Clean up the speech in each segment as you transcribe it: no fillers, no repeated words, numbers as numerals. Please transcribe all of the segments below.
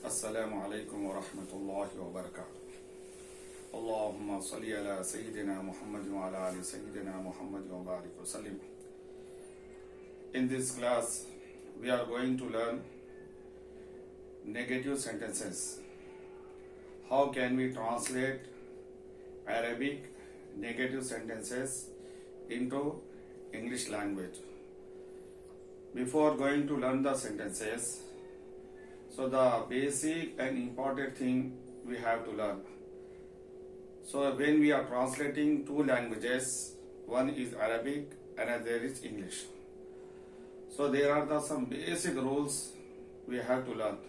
Assalamu alaikum wa rahmatullahi wa barakatuh. Allahumma salli ala Sayyidina Muhammad wa ala ali Sayyidina Muhammad wa barik wa sallim. In this class, we are going to learn negative sentences. How can we translate Arabic negative sentences into English language? Before going to learn the sentences, so the basic and important thing we have to learn. So when we are translating two languages, one is Arabic and another is English. So there are some basic rules we have to learn.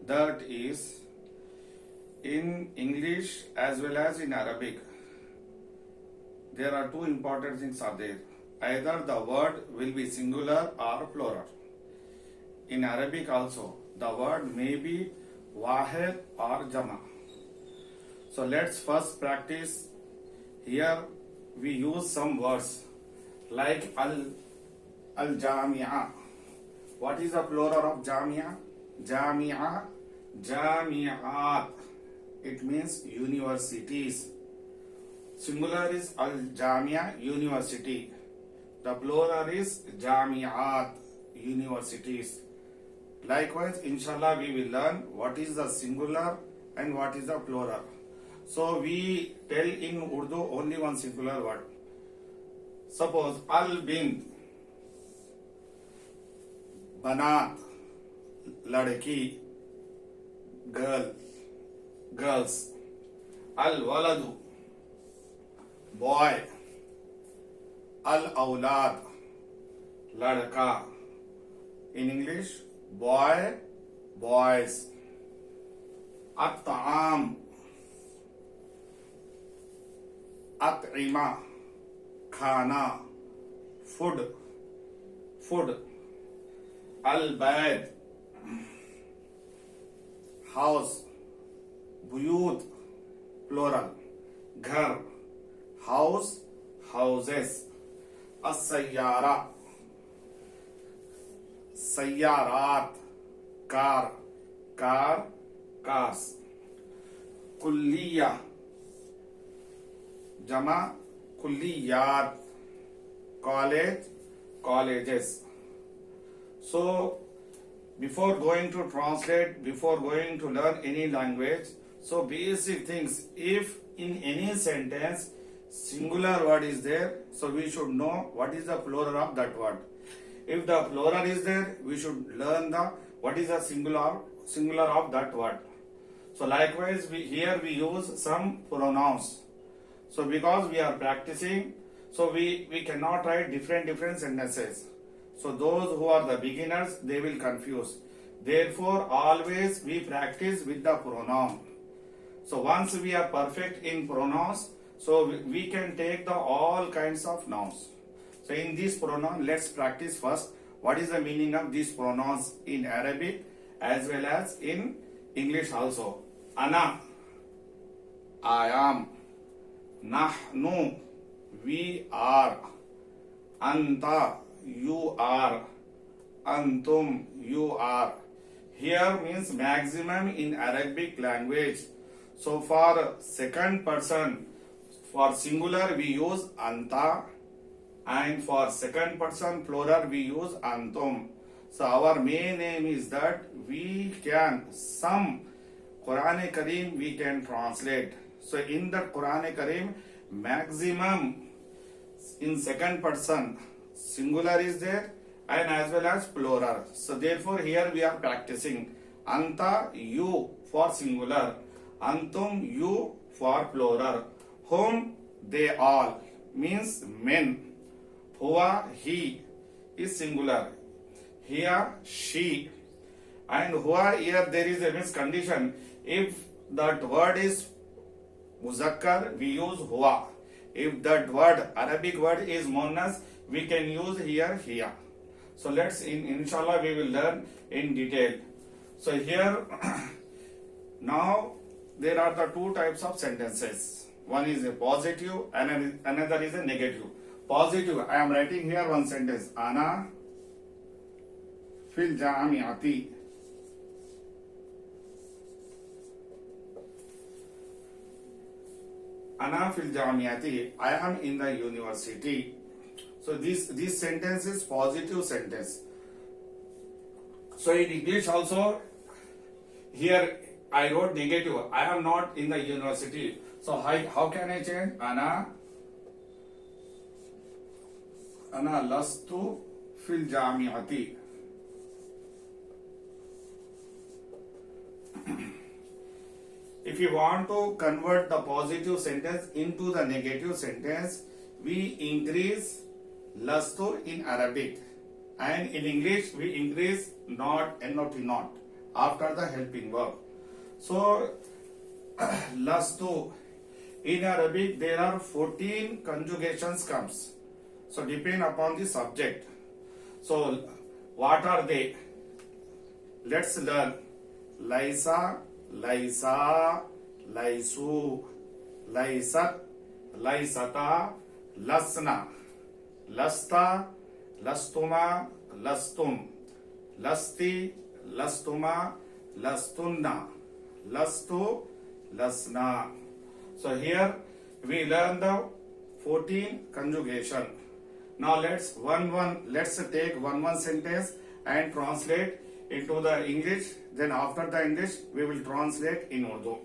That is, in English as well as in Arabic, there are two important things are there. Either the word will be singular or plural. In Arabic also, the word may be wahid or jama. So let's first practice. Here we use some words like al-jami'a. What is the plural of jami'a? Jami'a, jami'at. It means universities. Singular is al-jami'a, university. The plural is jami'at, universities. Likewise, inshallah, we will learn what is the singular and what is the plural. So we tell in Urdu only one singular word. Suppose al-bint, banat, ladki, girls. Al-waladu, boy. Al-awlad, ladka. In English, boy, boys. At-ta'am, at-ima, khana, food. Al-bayt, house. Buyut, plural. Ghar, house, houses. As-sayyara, sayyarat, car, cars. Kulliya, jama, kulliyat, college, colleges. So before going to translate, before going to learn any language, so basic things, if in any sentence singular word is there, so we should know what is the plural of that word. If the plural is there, we should learn what is the singular of that word. So likewise, here we use some pronouns. So because we are practicing, so we cannot write different sentences. So those who are the beginners, they will confuse. Therefore, always we practice with the pronoun. So once we are perfect in pronouns, so we can take all kinds of nouns. So in this pronoun, let's practice first what is the meaning of these pronouns in Arabic as well as in English also. Ana, I am. Nahnu, we are. Anta, you are. Antum, you are. Here means maximum in Arabic language. So for second person, for singular we use anta, and for second person plural we use antum. So our main aim is that we can some Quran Kareem we can translate. So in the Quran Kareem, maximum in second person singular is there and as well as plural. So therefore here we are practicing anta, you for singular, antum, you for plural. Whom, they all, means men. Huwa, he is singular. Here, she. And huwa, here there is a miscondition. If that word is muzakkar, we use huwa. If that word, Arabic word is muannas, we can use here. So let's, inshallah, we will learn in detail. So here, now there are the two types of sentences. One is a positive and another is a negative. Positive, I am writing here one sentence. Ana fil jami'ati. ana fil jamiati, I am in the university. So this sentence is positive sentence. So in English also, here I wrote negative. I am not in the university. So how can I change? Ana lastu fil jamiati. If you want to convert the positive sentence into the negative sentence, we increase lastu in Arabic, and in English we increase not, not after the helping verb. So lastu in Arabic there are 14 conjugations comes. So depend upon the subject. So what are they? Let's learn. Laisa, laisa, laisu, laisat, laisata, lasna, lasta, lastuma, lastum, lasti, lastuma, lastunna, lastu, lasna. So here we learn the 14 conjugation. Now let's take one sentence and translate into the English. Then after the English we will translate in Urdu.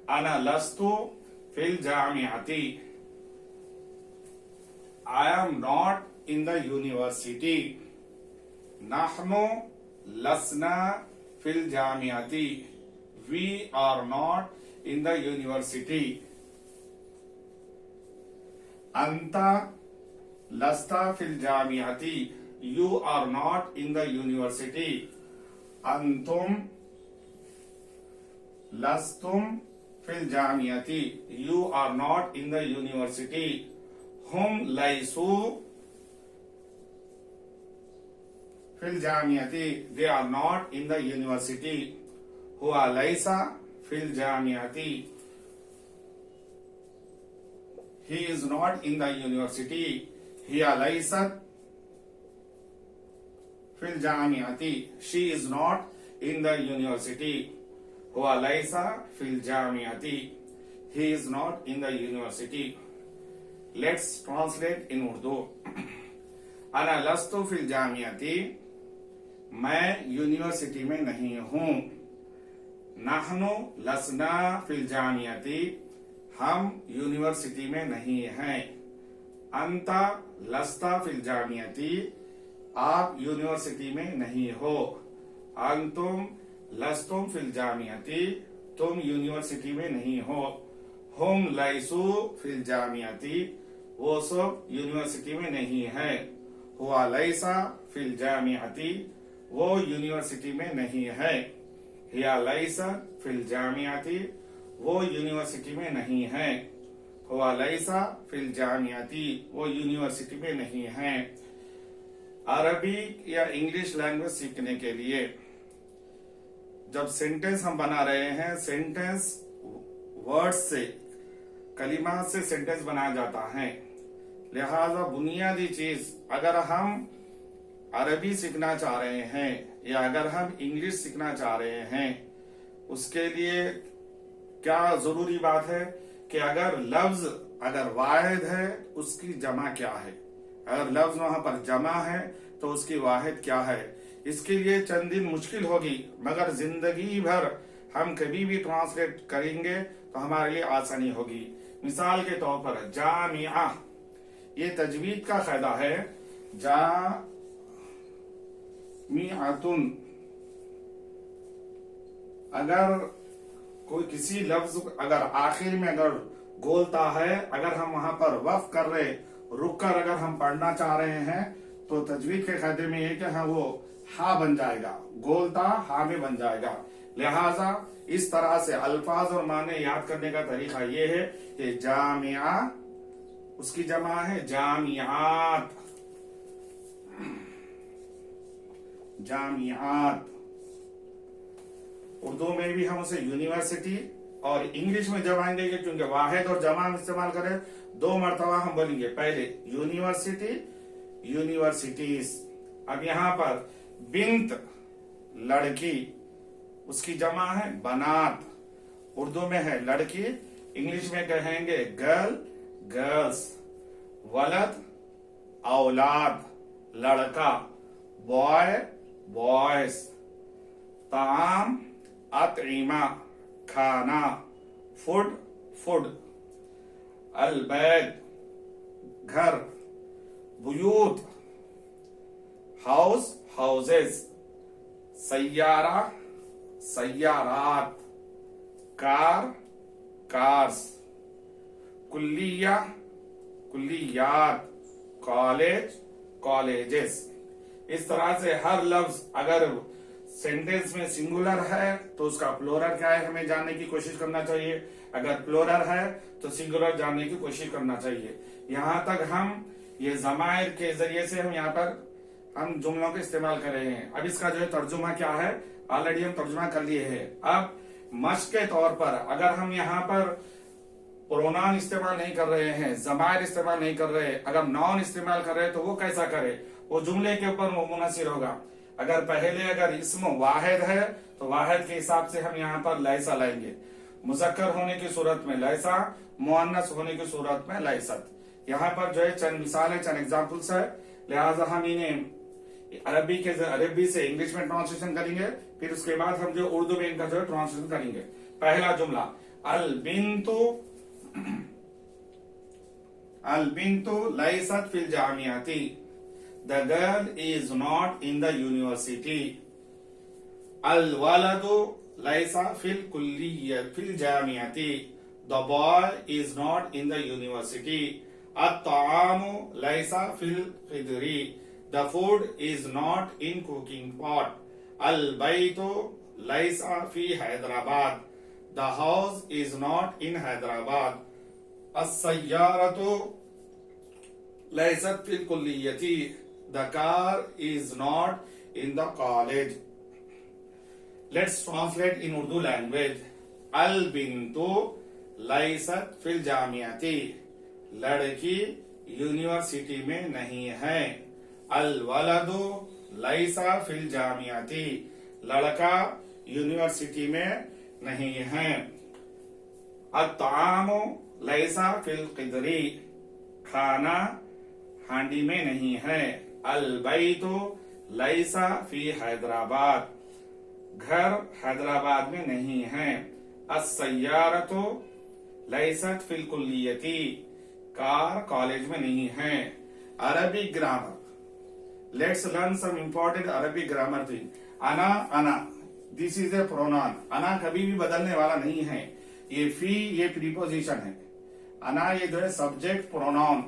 Ana lastu fil jamiati. I am not in the university. Nahnu lasna fil jamiati. We are not in the university. Anta lasta fil jamiati. You are not in the university. Antum lastum fil jamiati. You are not in the university. Hum laisu fil jamiati. They are not in the university. Huwa laisa fil jamiati. He is not in the university. Hiya laysat fil jamiati. She is not in the university. Huwa laysa fil jamiati. He is not in the university. Let's translate in Urdu. Ana lastu fil jamiati. मैं university में नहीं हूं. नहनु लसना fill जामियाती. हम university में नहीं हैं. अंता लस्ता fill जामियाती. आप university में नहीं हो. अंतुम लस्तुम फिल जामियाती. तुम यूनिवर्सिटी में नहीं हो. हुम लैसु फिल जामियाती. वो सब यूनिवर्सिटी में नहीं है. हुआ लैसा फिल जामियाती. वो यूनिवर्सिटी में नहीं है. हिया लैसा फिल जामियाती. वो यूनिवर्सिटी में नहीं है. हुआ लैसा फिल जामियाती. वो यूनिवर्सिटी में नहीं है. अरबी या इंग्लिश लैंग्वेज सीखने के लिए जब सेंटेंस हम बना रहे हैं, सेंटेंस वर्ड से, कलिमात से सेंटेंस बनाया जाता है. लिहाजा बुनियादी चीज अगर हम अरबी सीखना चाह रहे हैं या अगर हम इंग्लिश सीखना चाह रहे हैं, उसके लिए क्या जरूरी बात है कि अगर लफ्ज अगर वाहिद है उसकी जमा क्या है. अगर लफ्ज वहां पर जमा है तो उसकी वाहिद क्या है. इसके लिए चंद दिन मुश्किल होगी, मगर जिंदगी भर हम कभी भी ट्रांसलेट करेंगे तो हमारे लिए आसानी होगी. मिसाल के तौर पर जामिया, ये तजवीद का कायदा है. जामियातुन, अगर कोई किसी लफ्ज अगर आखिर में अगर गोलता है, अगर हम वहां पर वफ कर रहे, रुक कर अगर हम पढ़ना चाह रहे हैं तो तजवीद के कायदे में ये कि हाँ वो हा बन जाएगा, गोलता हा में बन जाएगा. लिहाजा इस तरह से अल्फाज और माने याद करने का तरीका ये है कि जामिया उसकी जमा है जामियात. जामियात उर्दू में भी हम उसे यूनिवर्सिटी और इंग्लिश में जमाएंगे क्योंकि वाहिद और जमा इस्तेमाल करें. 2 मरतबा हम बोलेंगे. पहले यूनिवर्सिटी, यूनिवर्सिटीज. अब यहां पर बिंत लड़की, उसकी जमा है बनात. उर्दू में है लड़की, इंग्लिश में कहेंगे गर्ल गर्ल्स, वलद औलाद लड़का, बॉय बॉयज, ताम अतईमा खाना, फूड फूड, अलबैत घर, बुयूत हाउस हाउसेस, सैयारा सैयारात, कार कार्स, कुल्लिया कुल्लियात, कॉलेज कॉलेजेस। इस तरह से हर लफ्ज अगर सेंटेंस में सिंगुलर है तो उसका प्लूरल क्या है हमें जानने की कोशिश करना चाहिए, अगर प्लूरल है तो सिंगुलर जानने की कोशिश करना चाहिए। यहाँ तक हम ये जमायर के जरिए से हम यहाँ पर हम जुमलों का इस्तेमाल कर रहे हैं। अब इसका जो है तर्जुमा क्या है, ऑलरेडी हम तर्जुमा कर लिए हैं। अब मश्क के तौर पर अगर हम यहाँ पर प्रोनाउन इस्तेमाल नहीं कर रहे हैं, जमायर इस्तेमाल नहीं कर रहे, अगर नॉन इस्तेमाल कर रहे हैं तो वो कैसा करे, वो जुमले के ऊपर मुनहसिर होगा। अगर पहले अगर इस्म वाहिद है तो वाहिद के हिसाब से हम यहाँ पर लैसा लाएंगे, मुजक्कर होने की सूरत में लैसा, मुअन्नस होने की सूरत में लैसत। यहाँ पर जो है चंद मिसाल है, चंद एग्जाम्पल्स है, लिहाजा हम इन्हें अरबी से इंग्लिश में ट्रांसलेशन करेंगे, फिर उसके बाद हम जो उर्दू में इनका जो है ट्रांसलेशन करेंगे। पहला जुमला अल बिंतु लैसत फिल जामियाती, the girl is not in the university. अल वलदु लैसा फिल जामियाती, the boy is not in the university. अत्तामु लैसा फिल खिदरी, the food is not in cooking pot. Al-baytu laysa fi Hyderabad, the house is not in Hyderabad. As-sayyaratu laysat fil kulliyati, the car is not in the college. Let's translate in Urdu language. Al-bintu laysat fil jamiyati, लड़की university में नहीं है। अल वलदु लैसा फिल जामियाती, लड़का university में नहीं है। अत्तामु लैसा फिल क़िदरी, खाना हांडी में नहीं है। अल बैतु लैसा फी हैदराबाद, घर हैदराबाद में नहीं है। अस्सय्यारतु लैसत फिल कुल्लियती, कार कॉलेज में नहीं है। अरबी grammar, let's learn some important अरबी ग्रामर थिंग। अना दिस इज ए प्रोनाउन, अना कभी भी बदलने वाला नहीं है। ये फी ये प्रीपोजिशन है। अना ये जो है सब्जेक्ट प्रोनाउन,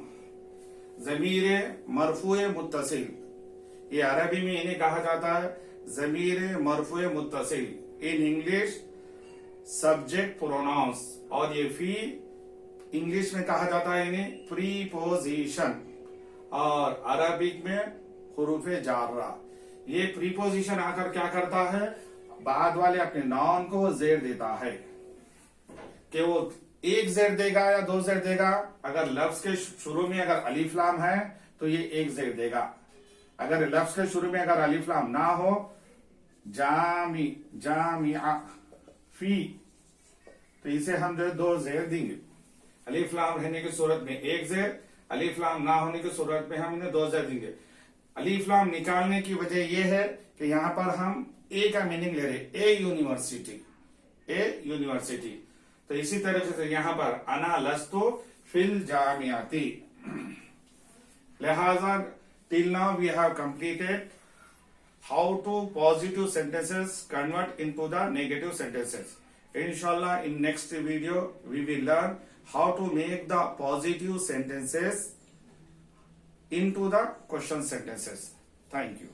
ज़मीर मरफूए मुत्तसिल, ये अरबी में इन्हें कहा जाता है ज़मीर मरफूए मुत्तसिल, इन इंग्लिश सब्जेक्ट प्रोनाउंस। और ये फी इंग्लिश में कहा जाता है इन्हें प्रीपोजिशन, और अरबिक में हुरूफे जार्रा। ये प्रीपोजिशन आकर क्या करता है, बाद वाले अपने नाउन को जेर देता है, कि वो एक जेर देगा या दो जेर देगा। अगर लफ्ज के शुरू में अगर अलिफ लाम है तो ये एक जेर देगा, अगर लफ्ज के शुरू में अगर अलिफ लाम ना हो, जामी जामिया फी, तो इसे हम जो है दो जेर देंगे। अलिफ लाम रहने की सूरत में एक जेर, अलिफ लाम ना होने की सूरत में हम इन्हें दो जेर देंगे। अलिफ लाम निकालने की वजह यह है कि यहाँ पर हम ए का मीनिंग ले रहे, ए यूनिवर्सिटी। तो इसी तरह से यहाँ पर अना लस्तु फिल जामियाती। लिहाजा till now we have completed how to positive sentences convert into the negative sentences. Inshallah, in next video we will learn how to make the positive sentences into the question sentences. Thank you.